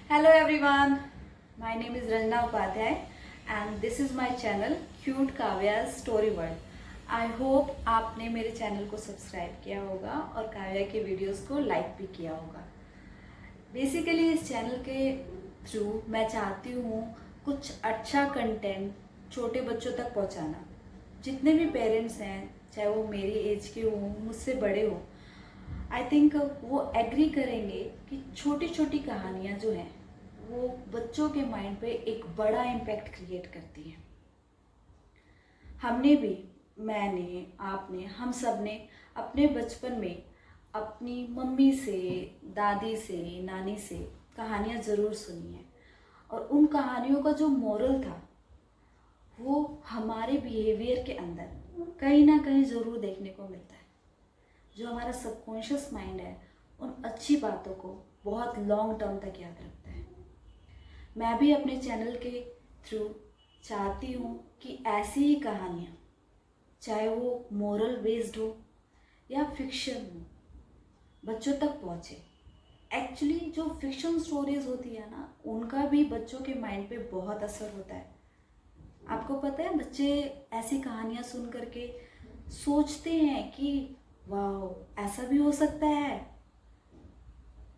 Hello everyone, my name is Ranjana Upadhyay and this is my channel Cute Kavya's Story World. I hope आपने मेरे channel को subscribe किया होगा और काव्या के वीडियोस को लाइक भी किया होगा। बेसिकली इस चैनल के थ्रू मैं चाहती हूँ कुछ अच्छा कंटेंट छोटे बच्चों तक पहुँचाना। जितने भी पेरेंट्स हैं, चाहे वो मेरी एज के हों, मुझसे बड़े हों, आई थिंक वो एग्री करेंगे कि छोटी छोटी कहानियाँ जो हैं वो बच्चों के माइंड पे एक बड़ा इम्पैक्ट क्रिएट करती हैं। हमने भी, मैंने, आपने, हम सब ने अपने बचपन में अपनी मम्मी से, दादी से, नानी से कहानियाँ ज़रूर सुनी हैं और उन कहानियों का जो मोरल था वो हमारे बिहेवियर के अंदर कहीं ना कहीं ज़रूर देखने को मिलता है। जो हमारा सबकॉन्शियस माइंड है उन अच्छी बातों को बहुत लॉन्ग टर्म तक याद रखता है। मैं भी अपने चैनल के थ्रू चाहती हूँ कि ऐसी ही कहानियाँ, चाहे वो मोरल बेस्ड हो या फिक्शन हो, बच्चों तक पहुँचे। एक्चुअली जो फिक्शन स्टोरीज होती है ना, उनका भी बच्चों के माइंड पे बहुत असर होता है। आपको पता है, बच्चे ऐसी कहानियाँ सुन करके सोचते हैं कि वाह, ऐसा भी हो सकता है।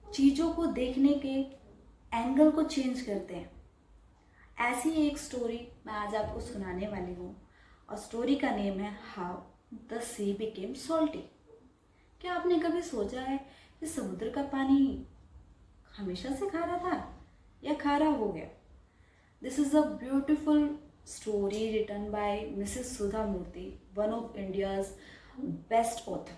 चीज़ों को देखने के एंगल को चेंज करते हैं। ऐसी एक स्टोरी मैं आज आपको सुनाने वाली हूँ और स्टोरी का नेम है how the C became salty. क्या आपने कभी सोचा है कि समुद्र का पानी हमेशा से खारा था या खारा हो गया? This is a beautiful story written by Mrs Sudha Murty, one of India's best author.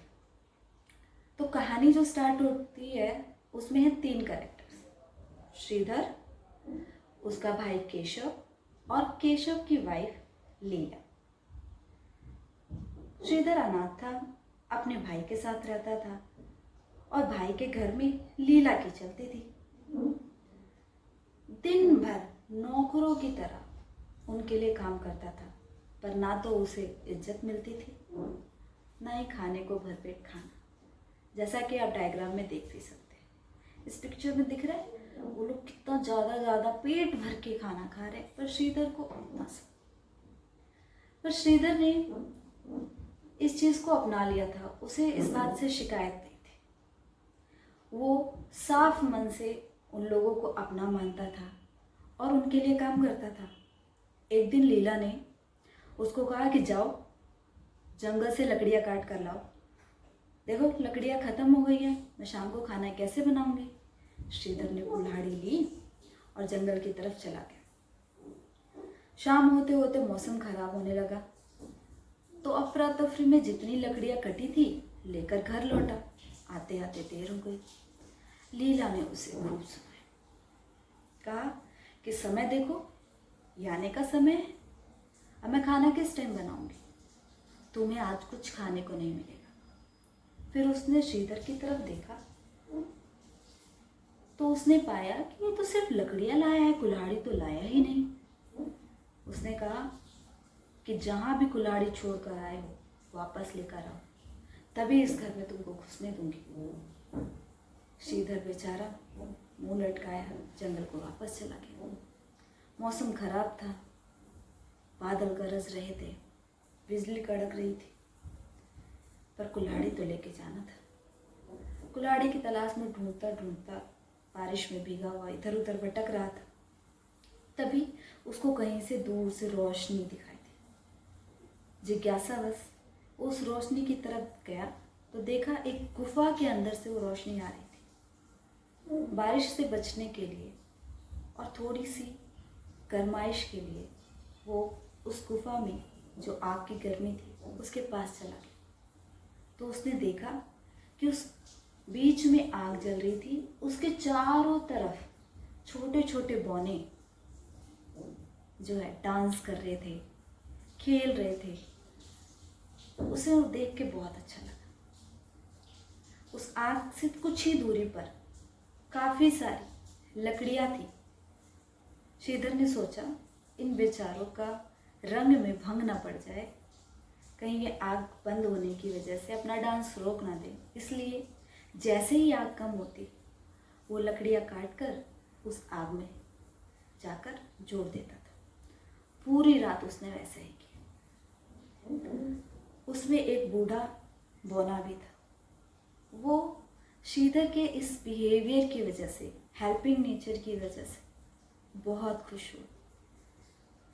तो कहानी जो स्टार्ट होती है उसमें है 3 कैरेक्टर्स, श्रीधर, उसका भाई केशव और केशव की वाइफ लीला। श्रीधर अनाथ था, अपने भाई के साथ रहता था और भाई के घर में लीला की चलती थी। दिन भर नौकरों की तरह उनके लिए काम करता था, पर ना तो उसे इज्जत मिलती थी, ना ही खाने को भरपेट खाना, जैसा कि आप डायग्राम में देख भी सकते हैं। इस पिक्चर में दिख रहा है वो लोग कितना ज़्यादा पेट भर के खाना खा रहे हैं, पर श्रीधर को इतना सा। पर श्रीधर ने इस चीज़ को अपना लिया था, उसे इस बात से शिकायत नहीं थी। वो साफ मन से उन लोगों को अपना मानता था और उनके लिए काम करता था। एक दिन लीला ने उसको कहा कि जाओ जंगल से लकड़ियाँ काट कर लाओ। देखो लकड़ियाँ ख़त्म हो गई हैं, मैं शाम को खाना कैसे बनाऊंगी? श्रीधर ने कुल्हाड़ी ली और जंगल की तरफ चला गया। शाम होते होते मौसम खराब होने लगा, तो अफरा तफरी में जितनी लकड़ियाँ कटी थी लेकर घर लौटा। आते आते देर हो गई। लीला ने उसे खूब सुनाया, कहा कि समय देखो, ये आने का समय है, अब मैं खाना किस टाइम बनाऊंगी? तुम्हें आज कुछ खाने को नहीं मिलेगा। फिर उसने श्रीधर की तरफ देखा तो उसने पाया कि ये तो सिर्फ लकड़ियाँ लाया है, कुल्हाड़ी तो लाया ही नहीं। उसने कहा कि जहाँ भी कुल्हाड़ी छोड़कर आए हो वापस लेकर आओ, तभी इस घर में तुमको घुसने दूंगी। श्रीधर बेचारा मुंह लटकाया जंगल को वापस चला गया। मौसम खराब था, बादल गरज रहे थे, बिजली कड़क रही थी, पर कुल्हाड़ी तो लेके जाना था। कुल्हाड़ी की तलाश में ढूंढता ढूंढता बारिश में भीगा हुआ इधर उधर भटक रहा था। तभी उसको कहीं से दूर से रोशनी दिखाई दी। जिज्ञासावश उस रोशनी की तरफ गया तो देखा एक गुफा के अंदर से वो रोशनी आ रही थी। बारिश से बचने के लिए और थोड़ी सी गर्माइश के लिए वो उस गुफा में जो आग की गर्मी थी उसके पास चला गया। तो उसने देखा कि उस बीच में आग जल रही थी, उसके चारों तरफ छोटे छोटे बौने जो है डांस कर रहे थे, खेल रहे थे। उसे वो देख के बहुत अच्छा लगा। उस आग से कुछ ही दूरी पर काफ़ी सारी लकड़ियाँ थी। श्रीधर ने सोचा इन बेचारों का रंग में भंग ना पड़ जाए, कहीं ये आग बंद होने की वजह से अपना डांस रोक ना दे। इसलिए जैसे ही आग कम होती वो लकड़ियाँ काट कर उस आग में जाकर जोड़ देता था। पूरी रात उसने वैसे ही किया। उसमें एक बूढ़ा बौना भी था। वो श्रीधर के इस बिहेवियर की वजह से, हेल्पिंग नेचर की वजह से बहुत खुश हुआ।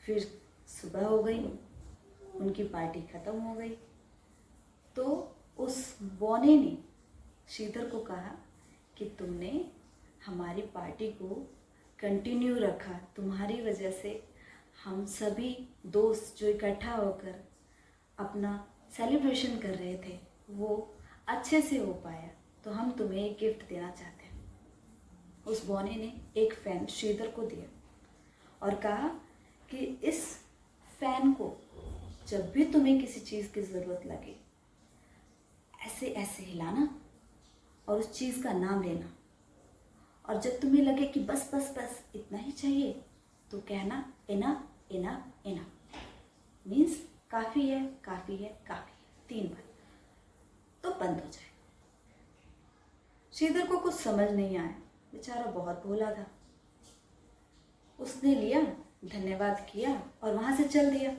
फिर सुबह हो गई, उनकी पार्टी ख़त्म हो गई, तो उस बौने ने श्रीधर को कहा कि तुमने हमारी पार्टी को कंटिन्यू रखा, तुम्हारी वजह से हम सभी दोस्त जो इकट्ठा होकर अपना सेलिब्रेशन कर रहे थे वो अच्छे से हो पाया, तो हम तुम्हें एक गिफ्ट देना चाहते हैं। उस बौने ने एक फ़ैन श्रीधर को दिया और कहा कि इस फ़ैन को जब भी तुम्हें किसी चीज़ की ज़रूरत लगे ऐसे ऐसे हिलाना और उस चीज़ का नाम लेना, और जब तुम्हें लगे कि बस बस बस इतना ही चाहिए तो कहना इनफ इनफ इनफ, मीन्स काफ़ी है काफ़ी है काफ़ी है, 3 बार, तो बंद हो जाए। श्रीधर को कुछ समझ नहीं आया, बेचारा बहुत भोला था। उसने लिया, धन्यवाद किया और वहाँ से चल दिया।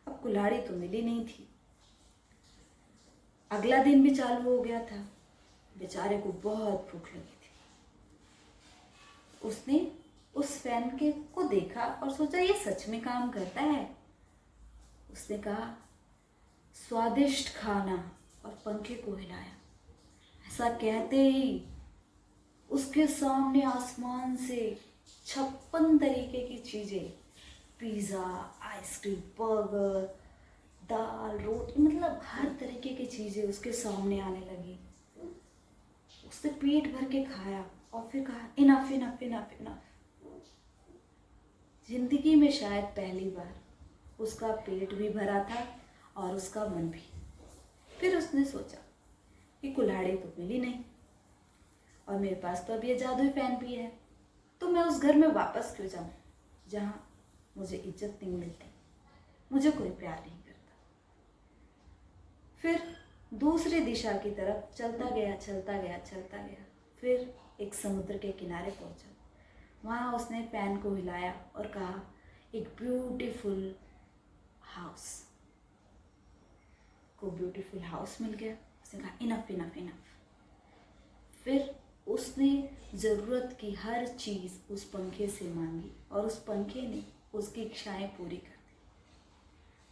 अब कुल्हाड़ी तो मिली नहीं थी। अगला दिन भी चालू हो गया था, बेचारे को बहुत भूख लगी थी। उसने उस फैन के को देखा और सोचा ये सच में काम करता है। उसने कहा स्वादिष्ट खाना और पंखे को हिलाया। ऐसा कहते ही उसके सामने आसमान से 56 तरीके की चीज़ें, पिज़्ज़ा, आइसक्रीम, बर्गर, दाल, रोटी, मतलब हर तरीके की चीज़ें उसके सामने आने लगी। उसने पेट भर के खाया और फिर कहा इनफ इनफ इनफ इनफ। जिंदगी में शायद पहली बार उसका पेट भी भरा था और उसका मन भी। फिर उसने सोचा कि कुल्हाड़ी तो मिली नहीं और मेरे पास तो अब ये जादुई फैन भी है, तो मैं उस घर में वापस क्यों जाऊं जहाँ मुझे इज्जत नहीं मिलती, मुझे कोई प्यार नहीं करता। फिर दूसरी दिशा की तरफ चलता गया चलता गया चलता गया। फिर एक समुद्र के किनारे पहुंचा। वहाँ उसने फैन को हिलाया और कहा एक ब्यूटीफुल हाउस। को ब्यूटीफुल हाउस मिल गया। उसने कहा इनफ इनफ इनफ। फिर उसने ज़रूरत की हर चीज़ उस पंखे से मांगी और उस पंखे ने उसकी इच्छाएं पूरी कर दी।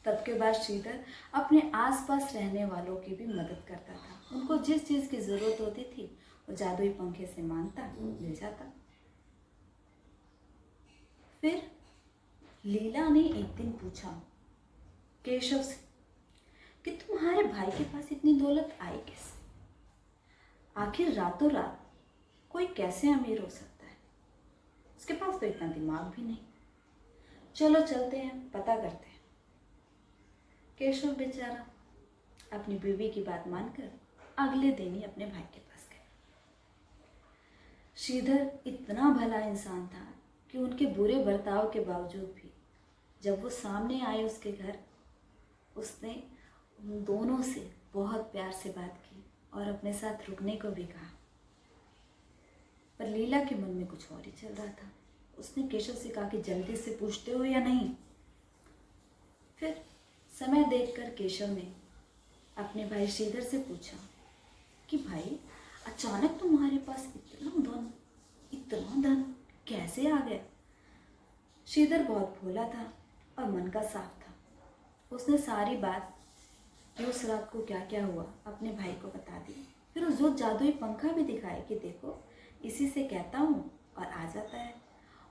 तब के बाद श्रीधर अपने आसपास रहने वालों की भी मदद करता था। उनको जिस चीज़ की ज़रूरत होती थी वो जादुई पंखे से मांगता, मिल जाता। फिर लीला ने एक दिन पूछा केशव से कि तुम्हारे भाई के पास इतनी दौलत आई कैसे? आखिर रातों रात कोई कैसे अमीर हो सकता है? उसके पास तो इतना दिमाग भी नहीं। चलो चलते हैं, पता करते हैं। केशव बेचारा अपनी बीवी की बात मानकर अगले दिन ही अपने भाई के पास गया। श्रीधर इतना भला इंसान था कि उनके बुरे बर्ताव के बावजूद भी जब वो सामने आए उसके घर, उसने उन दोनों से बहुत प्यार से बात की और अपने साथ रुकने को भी कहा। पर लीला के मन में कुछ और ही चल रहा था। उसने केशव से कहा कि जल्दी से पूछते हो या नहीं। फिर समय देखकर केशव ने अपने भाई श्रीधर से पूछा कि भाई अचानक तुम्हारे पास इतना धन कैसे आ गया? श्रीधर बहुत भोला था और मन का साफ था। उसने सारी बात कि उस रात को क्या क्या हुआ अपने भाई को बता दी। फिर उस जो जादुई पंखा भी दिखाया कि देखो इसी से कहता हूँ और आ जाता है,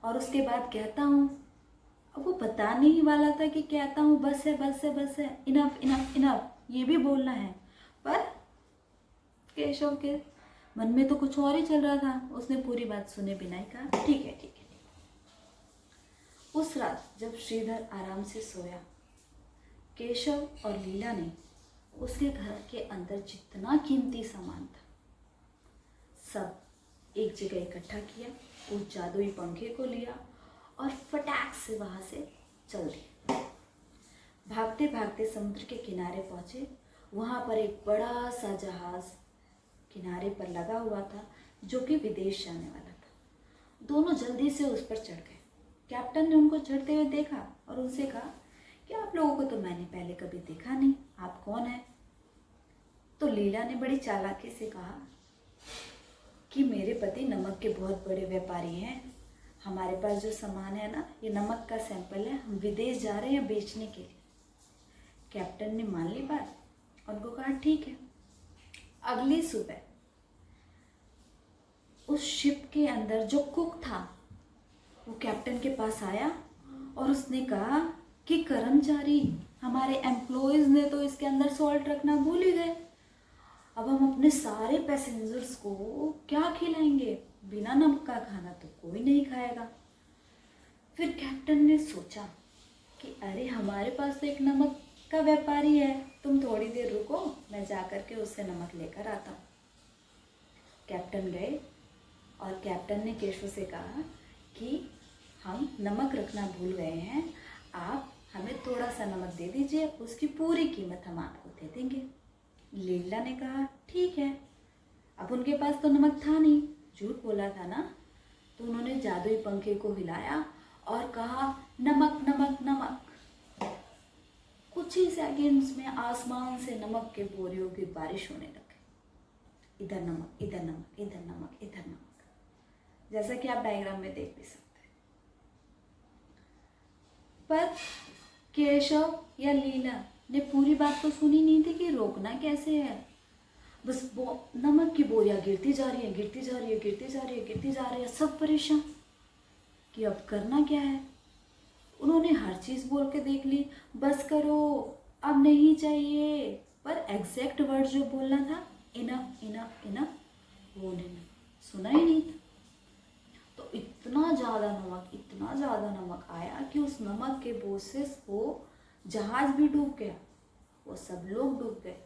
और उसके बाद कहता हूँ। अब वो बताने ही वाला था कि कहता हूँ बस है बस है बस है, इनफ इनफ इनफ, ये भी बोलना है। पर केशव के मन में तो कुछ और ही चल रहा था। उसने पूरी बात सुने बिना ही कहा ठीक है ठीक है। उस रात जब श्रीधर आराम से सोया, केशव और लीला ने उसके घर के अंदर जितना कीमती सामान था सब एक जगह इकट्ठा किया, उस जादुई पंखे को लिया और फटाक से वहाँ से चल दिया। भागते भागते समुद्र के किनारे पहुँचे। वहाँ पर एक बड़ा सा जहाज़ किनारे पर लगा हुआ था जो कि विदेश जाने वाला था। दोनों जल्दी से उस पर चढ़ गए। कैप्टन ने उनको चढ़ते हुए देखा और उनसे कहा कि आप लोगों को तो मैंने पहले कभी देखा नहीं, आप कौन हैं? तो लीला ने बड़ी चालाकी से कहा कि मेरे पति नमक के बहुत बड़े व्यापारी हैं, हमारे पास जो सामान है ना, ये नमक का सैंपल है, हम विदेश जा रहे हैं बेचने के लिए। कैप्टन ने मान ली बात, उनको कहा ठीक है। अगली सुबह उस शिप के अंदर जो कुक था वो कैप्टन के पास आया और उसने कहा कि कर्मचारी, हमारे एम्प्लॉयज़ ने तो इसके अंदर सॉल्ट रखना भूल ही गए, अब हम अपने सारे पैसेंजर्स को क्या खिलाएंगे? बिना नमक का खाना तो कोई नहीं खाएगा। फिर कैप्टन ने सोचा कि अरे हमारे पास तो एक नमक का व्यापारी है, तुम थोड़ी देर रुको, मैं जा कर के उससे नमक लेकर आता हूँ। कैप्टन गए और कैप्टन ने केशव से कहा कि हम नमक रखना भूल गए हैं, आप हमें थोड़ा सा नमक दे दीजिए, उसकी पूरी कीमत हम आपको दे देंगे। लीला ने कहा ठीक है। अब उनके पास तो नमक था नहीं, झूठ बोला था ना, तो उन्होंने जादुई पंखे को हिलाया और कहा नमक नमक नमक। कुछ ही सेकंड्स में आसमान से नमक के बोरियों की बारिश होने लगी। इधर नमक, इधर नमक, इधर नमक, इधर नमक, जैसा कि आप डायग्राम में देख भी सकते हैं। पर केशव या लीला ने पूरी बात तो सुनी नहीं थी कि रोकना कैसे है। बस नमक की बोरियां गिरती जा रही है, गिरती जा रही है, गिरती जा रही है, गिरती जा रही है, सब परेशान कि अब करना क्या है। उन्होंने हर चीज़ बोल के देख ली, बस करो, अब नहीं चाहिए, पर एग्जैक्ट वर्ड जो बोलना था, इनफ इनफ इनफ, वो उन्होंने सुना ही नहीं था। तो इतना ज़्यादा नमक आया कि उस नमक के बोझ से वो जहाज भी डूब गया, वो सब लोग डूब गए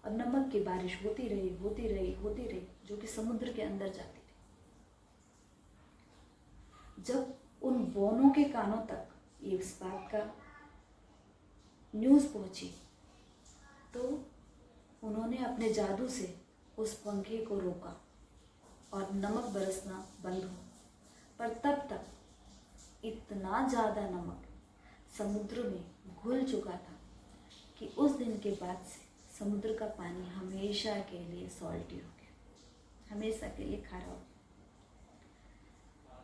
और नमक की बारिश होती रही, होती रही, होती रही, जो कि समुद्र के अंदर जाती रही। जब उन बोनों के कानों तक ये इस बात का न्यूज़ पहुंची तो उन्होंने अपने जादू से उस पंखे को रोका और नमक बरसना बंद हो। पर तब तक इतना ज़्यादा नमक समुद्र में घुल चुका था कि उस दिन के बाद से समुद्र का पानी हमेशा के लिए सॉल्टी हो गया, हमेशा के लिए खारा हो गया।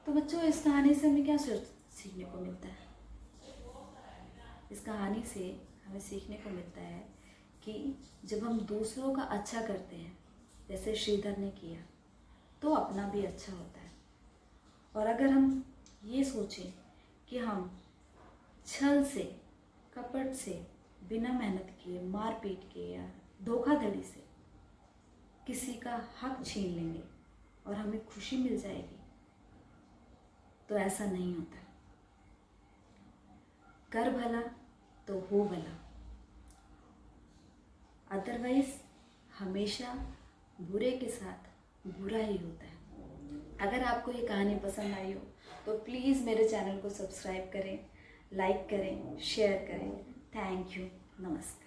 तो बच्चों, इस कहानी से हमें क्या सीखने को मिलता है? इस कहानी से हमें सीखने को मिलता है कि जब हम दूसरों का अच्छा करते हैं, जैसे श्रीधर ने किया, तो अपना भी अच्छा होता है। और अगर हम ये सोचें कि हम छल से, कपट से, बिना मेहनत किए, मारपीट के या धोखाधड़ी से किसी का हक छीन लेंगे और हमें खुशी मिल जाएगी, तो ऐसा नहीं होता। कर भला तो हो भला, अदरवाइज हमेशा बुरे के साथ बुरा ही होता है। अगर आपको ये कहानी पसंद आई हो तो प्लीज़ मेरे चैनल को सब्सक्राइब करें, लाइक करें, शेयर करें। Thank you. नमस्ते।